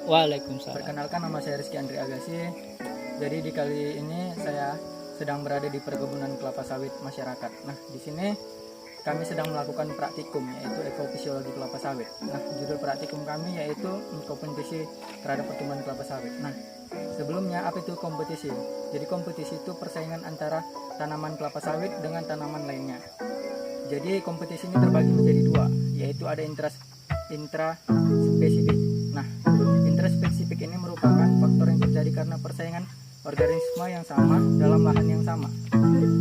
Waalaikumsalam. Perkenalkan, nama saya Rizky Andri Agassi. Jadi di kali ini saya sedang berada di perkebunan kelapa sawit masyarakat. Nah, di sini kami sedang melakukan praktikum, yaitu ekofisiologi kelapa sawit. Nah, judul praktikum kami yaitu kompetisi terhadap pertumbuhan kelapa sawit. Nah, sebelumnya apa itu kompetisi? Jadi kompetisi itu persaingan antara tanaman kelapa sawit dengan tanaman lainnya. Jadi kompetisi ini terbagi menjadi dua, yaitu ada intraspesifik. Nah, intraspesifik ini merupakan faktor yang terjadi karena persaingan organisme yang sama dalam lahan yang sama.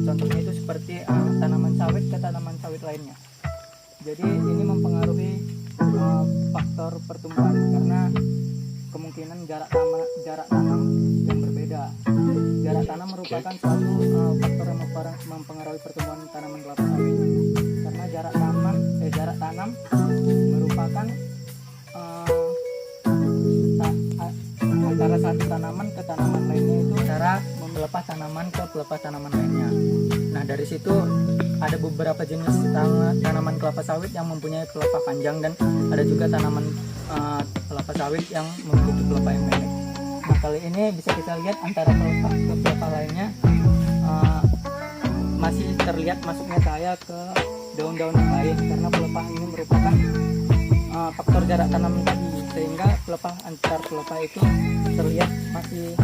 Contohnya itu seperti tanaman sawit ke tanaman sawit lainnya. Jadi ini mempengaruhi faktor pertumbuhan karena kemungkinan jarak tanam yang berbeda. Jarak tanam merupakan suatu faktor yang mempengaruhi pertumbuhan tanaman kelapa sawit. Karena jarak tanam merupakan antara satu tanaman ke tanaman lainnya, itu cara melepas tanaman ke pelepas tanaman lainnya. Nah, dari situ ada beberapa jenis tanaman kelapa sawit yang mempunyai pelepah panjang, dan ada juga tanaman kelapa sawit yang memiliki pelepah yang pendek. Nah, kali ini bisa kita lihat antara pelepah ke pelepah lainnya masih terlihat masuknya cahaya ke daun-daun yang lain, karena pelepah ini merupakan faktor jarak tanam tadi, sehingga pelepah antar pelepah itu terlihat masih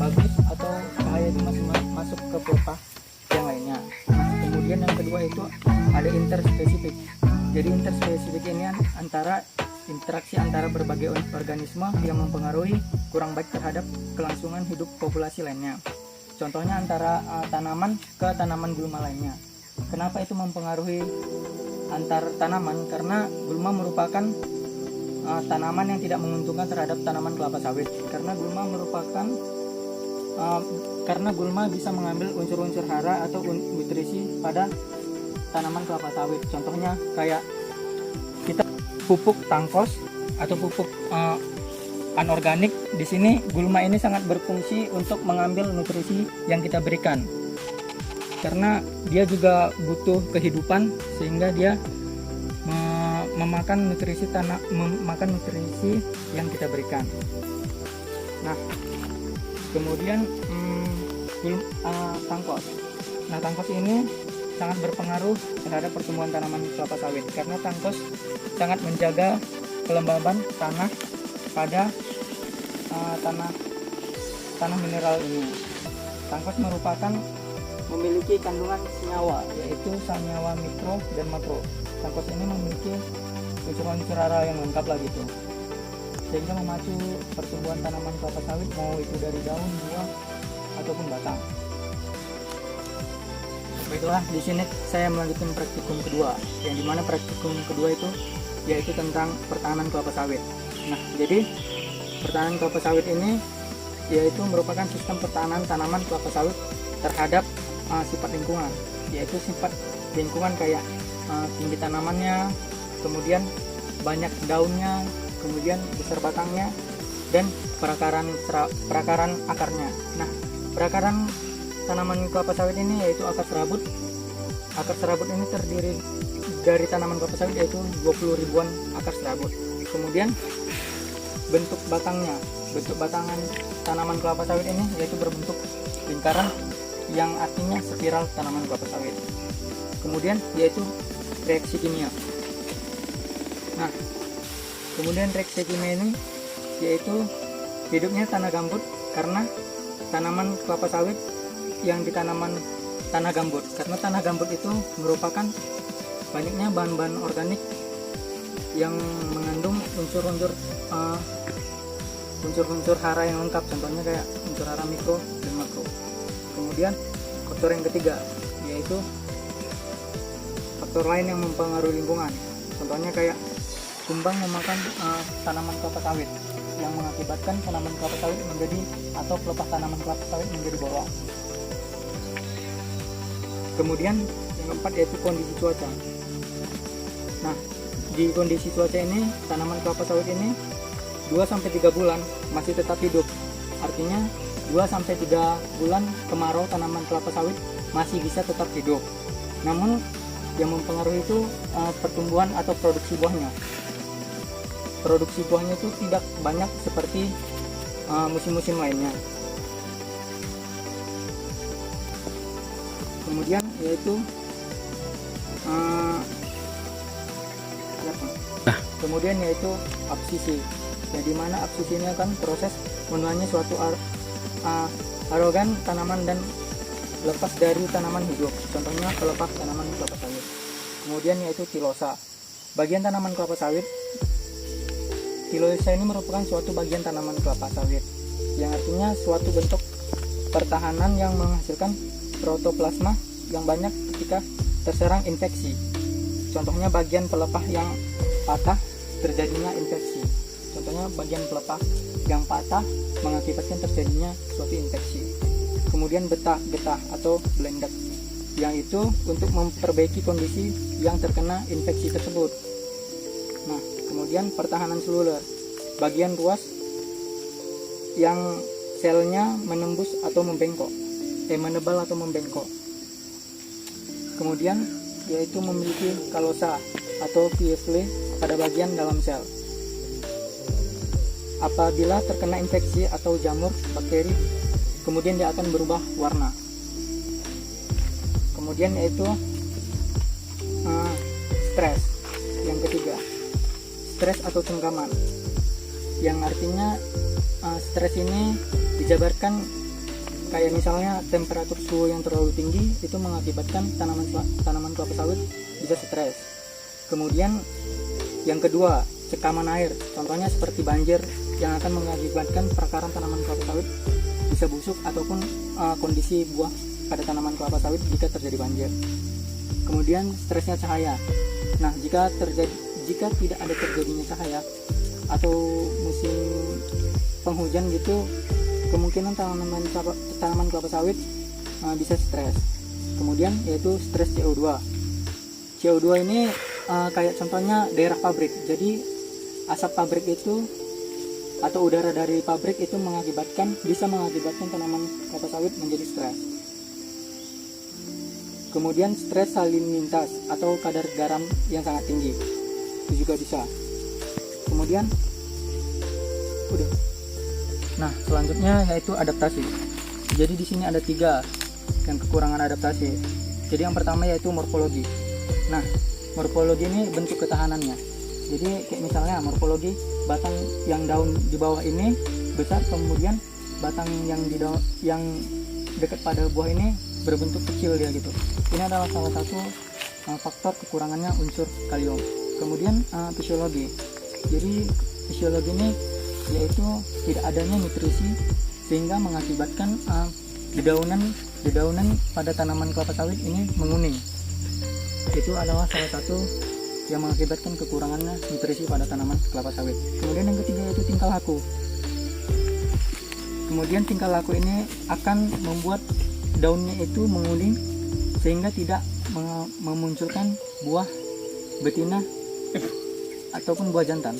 bagus atau cahaya itu masih masuk ke pelepah yang lainnya. Nah, kemudian yang kedua itu ada interspesifik. Jadi interspesifik ini antara interaksi antara berbagai organisme yang mempengaruhi kurang baik terhadap kelangsungan hidup populasi lainnya. Contohnya antara tanaman ke tanaman gulma lainnya. Kenapa itu mempengaruhi antar tanaman? Karena gulma merupakan tanaman yang tidak menguntungkan terhadap tanaman kelapa sawit. Karena gulma bisa mengambil unsur-unsur hara atau nutrisi pada tanaman kelapa sawit. Contohnya kayak kita pupuk tangkos atau pupuk anorganik. Di sini gulma ini sangat berfungsi untuk mengambil nutrisi yang kita berikan. Karena dia juga butuh kehidupan, sehingga dia memakan nutrisi yang kita berikan. Nah, kemudian tangkos. Nah, tangkos ini sangat berpengaruh terhadap pertumbuhan tanaman kelapa sawit, karena tangkos sangat menjaga kelembaban tanah pada tanah mineral ini. Tangkos merupakan memiliki kandungan senyawa, yaitu senyawa mikro dan makro. Tangkos ini memiliki unsur-unsur hara yang lengkap lah gitu, sehingga memacu pertumbuhan tanaman kelapa sawit, mau itu dari daun, buah, ataupun batang. Baiklah, di sini saya melanjutkan praktikum kedua, yang dimana praktikum kedua itu yaitu tentang pertahanan kelapa sawit. Nah, jadi pertahanan kelapa sawit ini yaitu merupakan sistem pertahanan tanaman kelapa sawit terhadap sifat lingkungan, yaitu sifat lingkungan kayak tinggi tanamannya, kemudian banyak daunnya, kemudian besar batangnya, dan perakaran akarnya. Nah, perakaran tanaman kelapa sawit ini yaitu akar serabut. Akar serabut ini terdiri dari tanaman kelapa sawit yaitu 20 ribuan akar serabut. Kemudian bentuk batangnya, bentuk batangan tanaman kelapa sawit ini yaitu berbentuk lingkaran, yang artinya spiral tanaman kelapa sawit. Kemudian yaitu reaksi kimia. Nah, kemudian reaksi kimia ini yaitu hidupnya tanah gambut, karena tanaman kelapa sawit yang di tanah gambut, karena tanah gambut itu merupakan banyaknya bahan-bahan organik yang mengandung unsur-unsur hara yang lengkap, contohnya kayak unsur hara mikro dan makro. Kemudian faktor yang ketiga yaitu faktor lain yang mempengaruhi lingkungan, contohnya kayak kumbang memakan tanaman kelapa sawit, yang mengakibatkan tanaman kelapa sawit menjadi, atau pelepah tanaman kelapa sawit menjadi bolong. Kemudian yang keempat yaitu kondisi cuaca. Nah, di kondisi cuaca ini tanaman kelapa sawit ini 2-3 bulan masih tetap hidup. Artinya 2-3 bulan kemarau tanaman kelapa sawit masih bisa tetap hidup. Namun yang mempengaruhi itu pertumbuhan atau produksi buahnya. produksi buahnya itu tidak banyak seperti musim-musim lainnya. Kemudian yaitu kemudian yaitu absisi, yang dimana absisi ini akan proses menuanya suatu arogan tanaman dan lepas dari tanaman hidup, contohnya pelepah tanaman kelapa sawit. Kemudian yaitu tilosa, bagian tanaman kelapa sawit. Tilosa ini merupakan suatu bagian tanaman kelapa sawit, yang artinya suatu bentuk pertahanan yang menghasilkan protoplasma yang banyak ketika terserang infeksi. Contohnya bagian pelepah yang patah terjadinya infeksi. Contohnya bagian pelepah yang patah mengakibatkan terjadinya suatu infeksi. Kemudian getah atau blendak, yang itu untuk memperbaiki kondisi yang terkena infeksi tersebut. Nah, kemudian pertahanan seluler, bagian ruas yang selnya menembus atau menebal atau membengkok. Kemudian yaitu memiliki kalosa atau piezo pada bagian dalam sel. Apabila terkena infeksi atau jamur bakteri, kemudian dia akan berubah warna. Kemudian yaitu stres. Yang ketiga, stres atau cengkaman, yang artinya stres ini dijabarkan kayak misalnya temperatur suhu yang terlalu tinggi itu mengakibatkan tanaman kelapa sawit bisa stres. Kemudian yang kedua, cekaman air, contohnya seperti banjir yang akan mengakibatkan perakaran tanaman kelapa sawit bisa busuk ataupun kondisi buah pada tanaman kelapa sawit jika terjadi banjir. Kemudian stresnya cahaya. Nah, jika tidak ada terjadinya cahaya atau musim penghujan gitu, kemungkinan tanaman kelapa sawit bisa stres. Kemudian yaitu stres CO2. CO2 ini kayak contohnya daerah pabrik. Jadi asap pabrik itu atau udara dari pabrik itu bisa mengakibatkan tanaman kelapa sawit menjadi stres. Kemudian stres salinitas atau kadar garam yang sangat tinggi, itu juga bisa. Kemudian Nah, selanjutnya yaitu adaptasi. Jadi di sini ada 3 yang kekurangan adaptasi. Jadi yang pertama yaitu morfologi. Nah, morfologi ini bentuk ketahanannya. Jadi kayak misalnya morfologi batang yang daun di bawah ini besar, kemudian batang yang dekat pada buah ini berbentuk kecil dia gitu. Ini adalah salah satu faktor kekurangannya unsur kalium. Kemudian fisiologi. Jadi fisiologi ini yaitu tidak adanya nutrisi sehingga mengakibatkan dedaunan pada tanaman kelapa sawit ini menguning. Itu adalah salah satu yang mengakibatkan kekurangannya nutrisi pada tanaman kelapa sawit. Kemudian yang ketiga yaitu tingkah laku. Kemudian tingkah laku ini akan membuat daunnya itu menguning sehingga tidak memunculkan buah betina ataupun buah jantan.